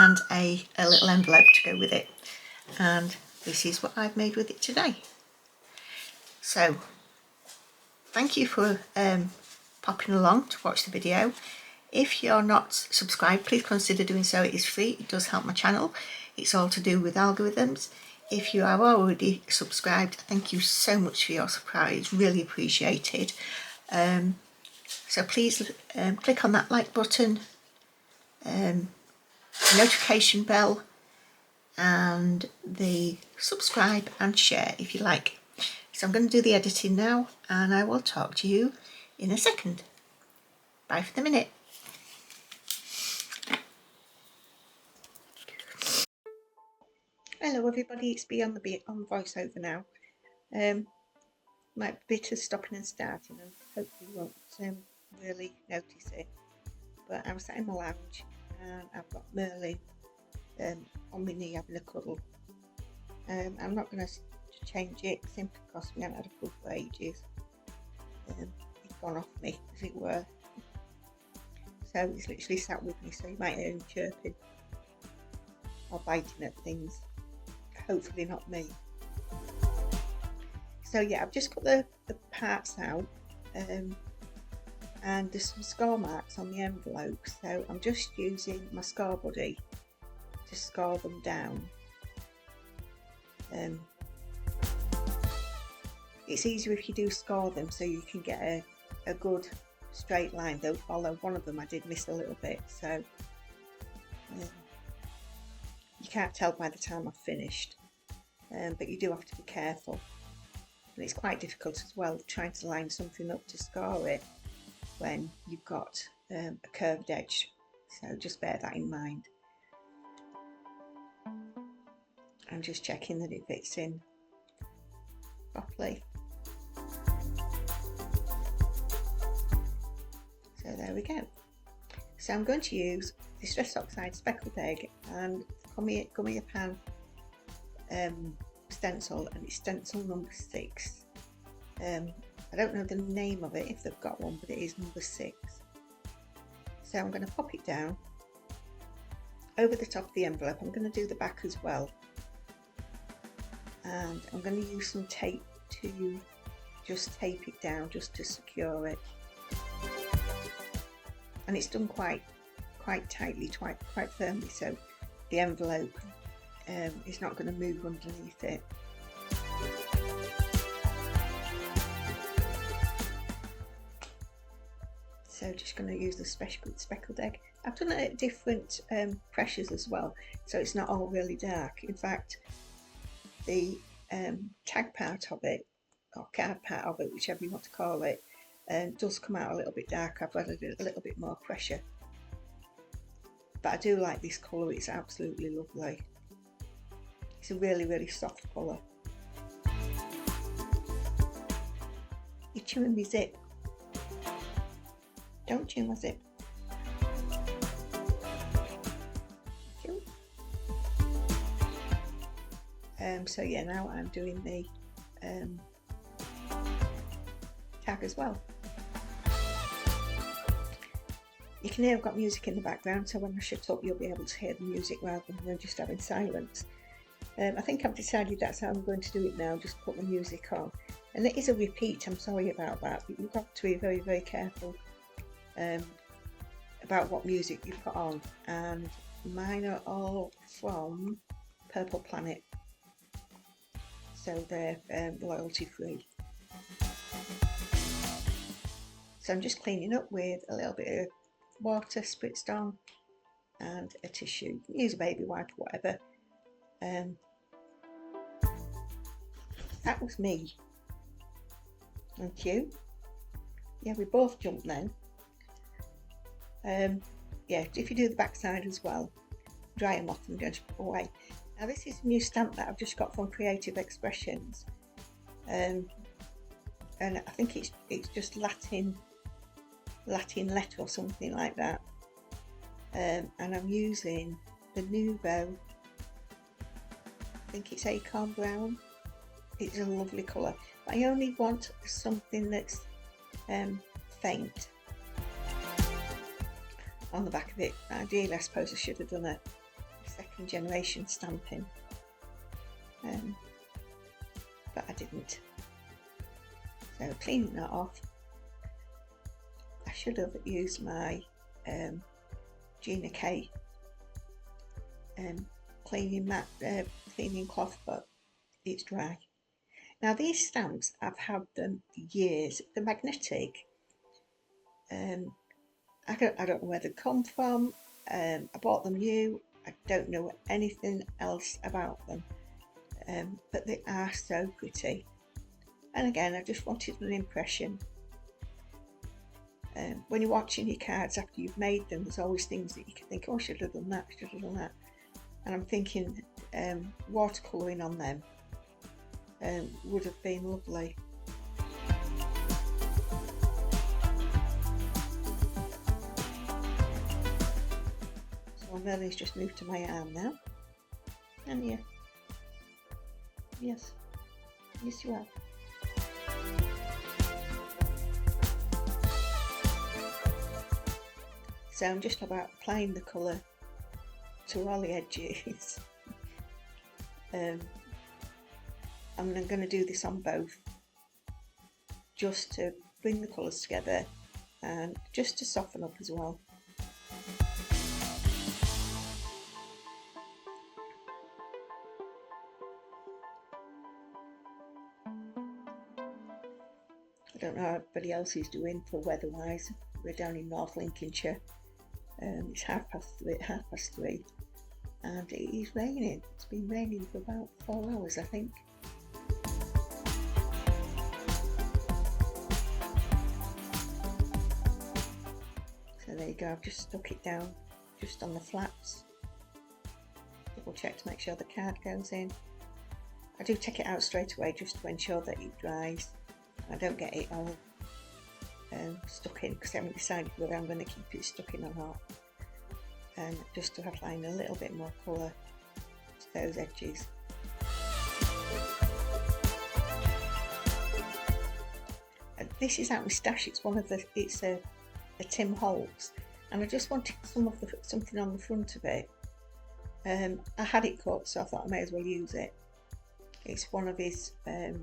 and a little envelope to go with it, and this is what I've made with it today. So thank you for popping along to watch the video. If you're not subscribed, please consider doing so. It is free, it does help my channel. It's all to do with algorithms. If you are already subscribed, thank you so much for your support, it's really appreciated. So please click on that like button, notification bell, and the subscribe and share if you like. So I'm going to do the editing now, and I will talk to you in a second. Bye for the minute. Hello everybody, it's me on voiceover now. Might be a bit of stopping and starting, and hopefully you won't really notice it. But I'm sat in my lounge and I've got Merlin on my knee having a cuddle. I'm not going to change it simply because we haven't had a cuddle for ages. He's gone off me, as it were. So he's literally sat with me, so you might hear him chirping or biting at things. Hopefully not me. So yeah, I've just got the parts out, and there's some score marks on the envelope, so I'm just using my score buddy to score them down. It's easier if you do score them, so you can get a good straight line, though, although one of them I did miss a little bit, so you can't tell by the time I've finished, but you do have to be careful. And it's quite difficult as well trying to line something up to score it when you've got a curved edge, so just bear that in mind. I'm just checking that it fits in properly. So there we go. So I'm going to use Distress Oxide Speckled Egg and Gummiapan stencil, and it's stencil number 6. I don't know the name of it if they've got one, but it is number 6. So I'm going to pop it down over the top of the envelope. I'm going to do the back as well, and I'm going to use some tape to just tape it down, just to secure it. And it's done quite tightly, quite firmly, so the envelope is not going to move underneath it. So just going to use the speckled egg. I've done it at different pressures as well, so it's not all really dark. In fact, the tag part of it, or card part of it, whichever you want to call it, does come out a little bit darker. I've added a little bit more pressure, but I do like this colour. It's absolutely lovely. It's a really soft colour. You're chewing my zip. Don't chew my zip. Chew. So yeah, now I'm doing the tag as well. You can hear I've got music in the background, so when I shut up you'll be able to hear the music rather than just having silence. I think I've decided that's how I'm going to do it now, just put the music on. And it is a repeat, I'm sorry about that, but you've got to be very careful about what music you put on. And mine are all from Purple Planet, so they're royalty free. So I'm just cleaning up with a little bit of water spritzed on and a tissue. Use a baby wipe or whatever. That was me. Thank you. Yeah, we both jumped then. Yeah, if you do the back side as well, dry them off and don't put away. Now this is a new stamp that I've just got from Creative Expressions, and I think it's just Latin letter or something like that. And I'm using the Nouveau, I think it's Acorn Brown. It's a lovely colour, but I only want something that's faint on the back of it. Ideally, I suppose I should have done second generation stamping, but I didn't. So cleaning that off, I should have used my Gina K cleaning cloth, but it's dry. Now these stamps, I've had them years. They're magnetic. I don't know where they come from. I bought them new. I don't know anything else about them, but they are so pretty. And again, I just wanted an impression. When you're watching your cards after you've made them, there's always things that you can think, oh, I should have done that, should have done that. And I'm thinking watercolouring on them would have been lovely. So my Merlin's just moved to my arm now. And yeah. Yes. Yes you have. So I'm just about applying the colour to all the edges. I'm going to do this on both, just to bring the colours together and just to soften up as well. I don't know how everybody else is doing for weather-wise. We're down in North Lincolnshire. It's half past three, and it is raining. It's been raining for about 4 hours, I think. So there you go, I've just stuck it down just on the flaps. Double check to make sure the card goes in. I do take it out straight away just to ensure that it dries. I don't get it all stuck in, because I haven't decided whether I'm going to keep it stuck in or not. Just to apply a little bit more colour to those edges. This is out my stash. It's a Tim Holtz, and I just wanted something on the front of it. I had it cut, so I thought I may as well use it. It's one of his I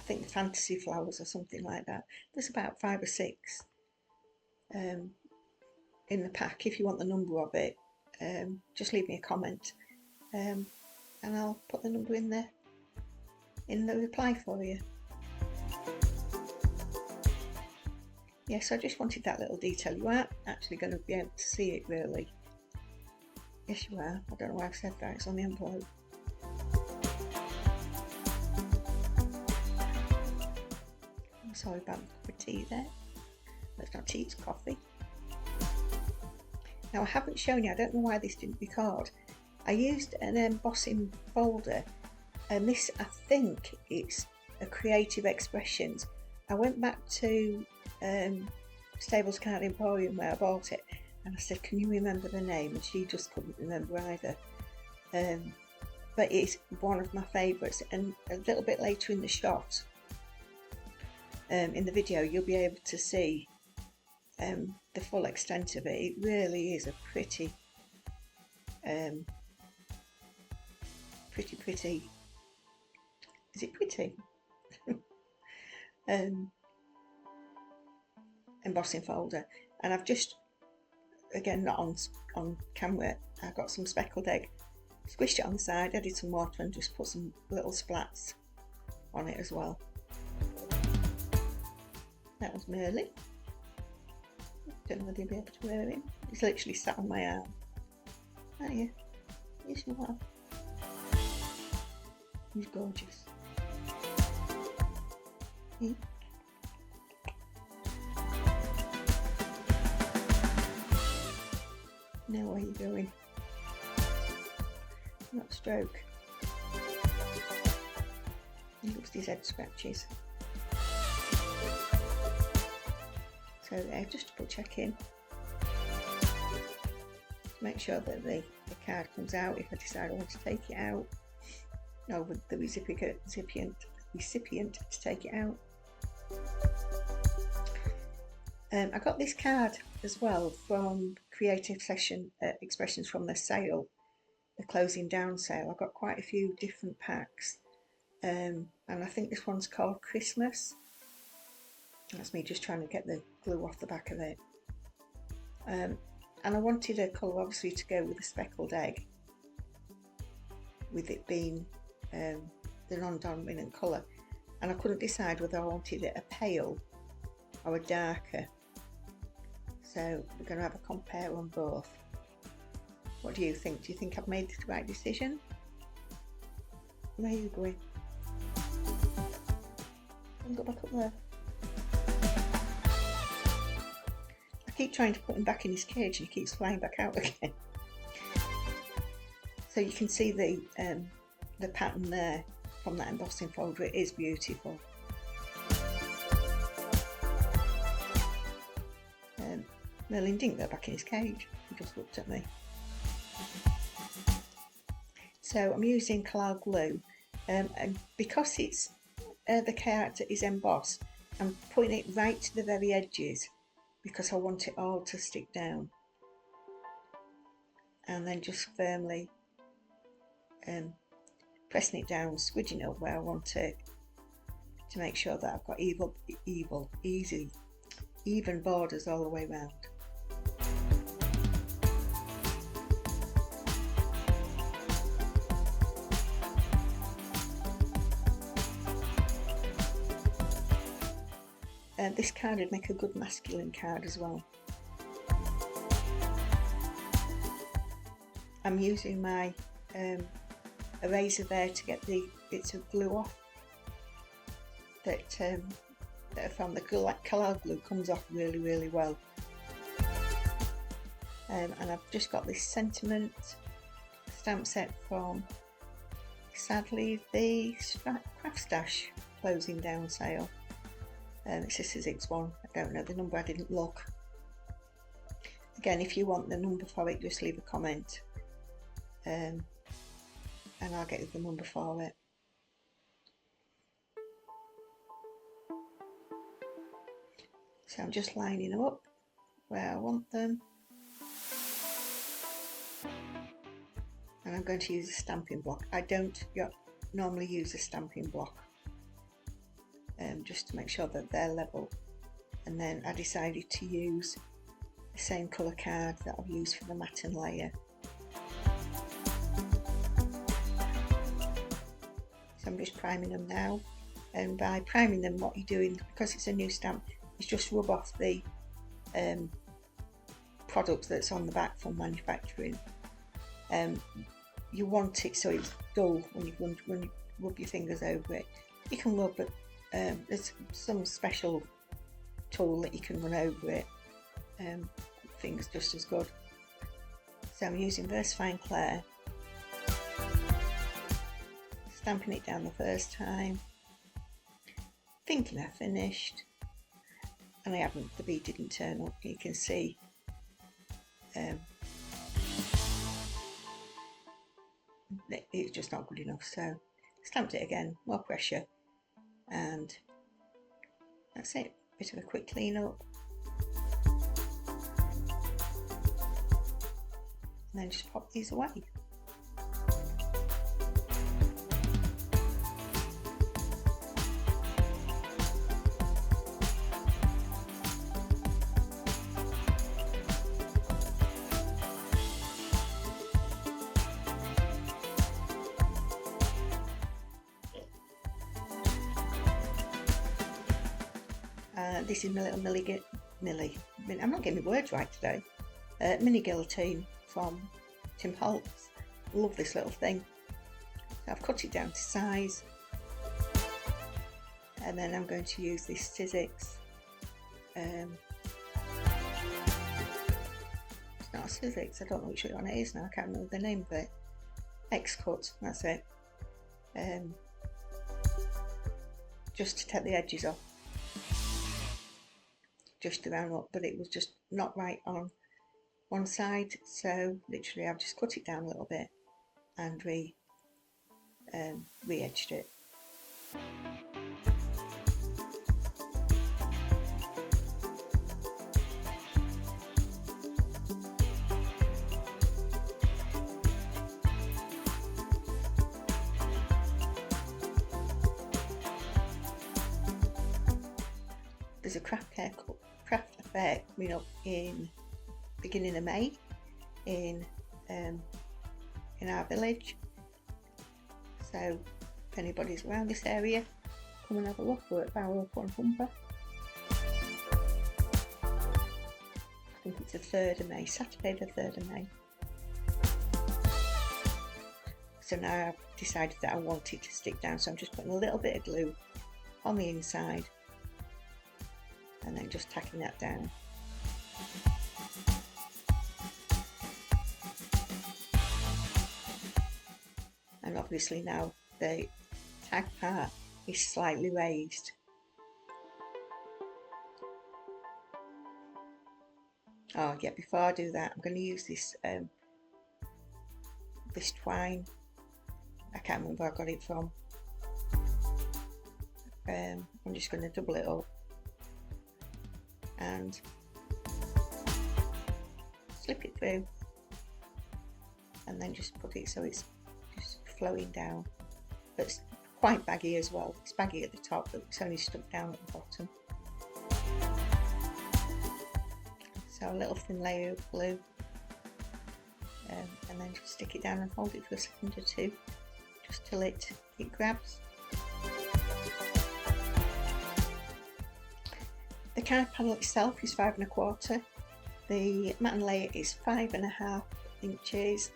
think the fantasy flowers or something like that. There's about 5 or 6 in the pack. If you want the number of it, just leave me a comment, and I'll put the number in the reply for you. Yes, I just wanted that little detail. You aren't actually going to be able to see it really. Yes you are. I don't know why I've said that. It's on the envelope. I'm sorry about the cup of tea there. That's not tea, it's coffee. Now I haven't shown you, I don't know why this didn't record. I used an embossing folder, and this, I think it's a Creative Expressions. I went back to Stables Card Emporium where I bought it, and I said, can you remember the name? And she just couldn't remember either. But it's one of my favourites, and a little bit later in the shot, in the video, you'll be able to see the full extent of it. It really is a pretty, pretty. Is it pretty? Embossing folder, and I've just, again not on camera, I've got some speckled egg, squished it on the side, added some water, and just put some little splats on it as well. That was Merlin. Don't know whether you'll be able to wear him. He's literally sat on my arm. Oh yeah, yes you are. He's gorgeous. Yeah. Now where are you going? Not stroke. He looks at his head scratches. So there, just to put check in. Make sure that the card comes out if I decide I want to take it out. No, with the recipient to take it out. I got this card as well from Creative Session Expressions from the sale, the closing down sale. I got quite a few different packs, and I think this one's called Christmas. That's me just trying to get the glue off the back of it. And I wanted a colour obviously to go with the speckled egg, with it being the non-dominant colour, and I couldn't decide whether I wanted it a pale or a darker. So we're going to have a compare on both. What do you think? Do you think I've made the right decision? Where are you going? Don't go back up there. I keep trying to put him back in his cage and he keeps flying back out again. So you can see the pattern there from that embossing folder. It is beautiful. Merlin didn't go back in his cage, he just looked at me. So I'm using Collall glue, and because it's the character is embossed, I'm putting it right to the very edges because I want it all to stick down, and then just firmly pressing it down, squidging it up where I want it, to make sure that I've got even borders all the way around. This card would make a good masculine card as well. I'm using my eraser there to get the bits of glue off that I found the Collall glue comes off really well. And I've just got this sentiment stamp set from, sadly, the Craft Stash closing down sale. It's a Sizzix one. I don't know the number, I didn't look. Again, if you want the number for it, just leave a comment, and I'll get you the number for it. So I'm just lining up where I want them, and I'm going to use a stamping block. I don't normally use a stamping block, just to make sure that they're level. And then I decided to use the same colour card that I've used for the matten layer. So I'm just priming them now, and by priming them, what you're doing, because it's a new stamp, is just rub off the product that's on the back from manufacturing. You want it so it's dull when you rub your fingers over it. You can rub it. There's some special tool that you can run over it. Fingers just as good. So I'm using VersaFine Clair, stamping it down the first time, thinking I finished, and I haven't. The bead didn't turn up. You can see it's just not good enough. So stamped it again, more pressure. And that's it, bit of a quick clean up, and then just pop these away. This is my little I'm not getting my words right today. Mini guillotine from Holtz. Love this little thing. So I've cut it down to size, and then I'm going to use this Sizzix. It's not a Sizzix, I don't know which one it is now, I can't remember the name of it. X-Cut, that's it. Just to take the edges off. Just to round up, but it was just not right on one side, so literally I've just cut it down a little bit and re-edged it. there's a craft affair coming up in beginning of May in our village. So if anybody's around this area, come and have a look. We're at Barrow upon Humber. I think it's the 3rd of May, Saturday the 3rd of May. So now I've decided that I want it to stick down, so I'm just putting a little bit of glue on the inside and then just tacking that down. And obviously now the tag part is slightly raised. Oh yeah, before I do that, I'm going to use this this twine. I can't remember where I got it from. I'm just going to double it up and slip it through, and then just put it so it's just flowing down. But it's quite baggy as well. It's baggy at the top, but it's only stuck down at the bottom. So a little thin layer of glue, and then just stick it down and hold it for a second or two, just till it grabs. The card panel itself is 5 1/4. The matten layer is 5.5 inches,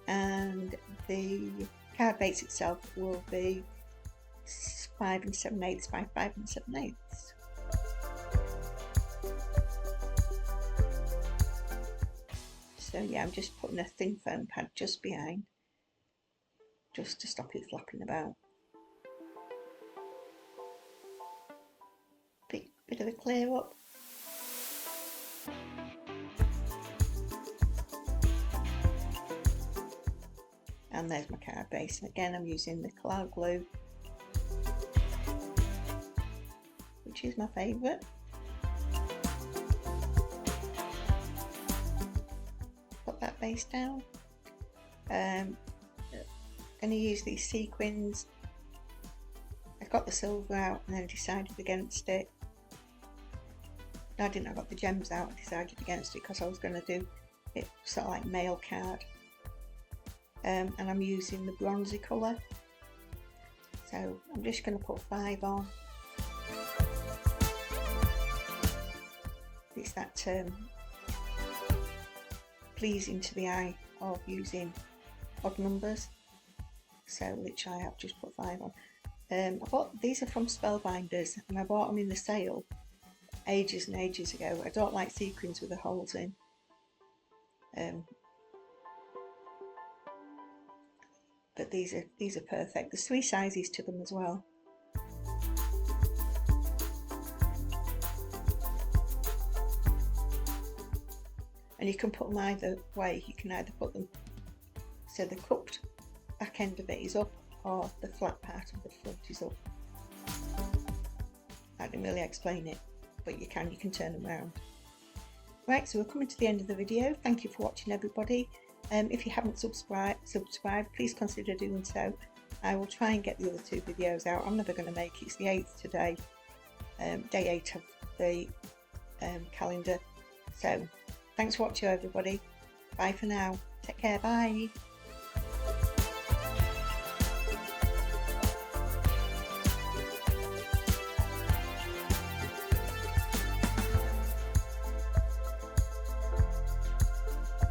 and the card base itself will be 5 7/8 by 5 7/8. So yeah, I'm just putting a thin foam pad just behind, just to stop it flapping about. Bit of a clear up. And there's my card base. And again, I'm using the Collall glue, which is my favourite. Put that base down. I'm going to use these sequins. I got the silver out and then decided against it. No, I didn't. I got the gems out and decided against it because I was going to do it sort of like mail card. And I'm using the bronzy colour. So I'm just going to put 5 on. It's that pleasing to the eye of using odd numbers. So literally I've just put 5 on. These are from Spellbinders, and I bought them in the sale ages and ages ago. I don't like sequins with the holes in. But these are perfect. There's 3 sizes to them as well. And you can put them either way. You can either put them so the cupped back end of it is up, or the flat part of the front is up. I didn't really explain it, but you can turn them around. Right, so we're coming to the end of the video. Thank you for watching, everybody. If you haven't subscribed, please consider doing so. I will try and get the other 2 videos out. I'm never going to make it. It's the 8th today, day 8 of the calendar. So thanks for watching, everybody. Bye for now. Take care. Bye.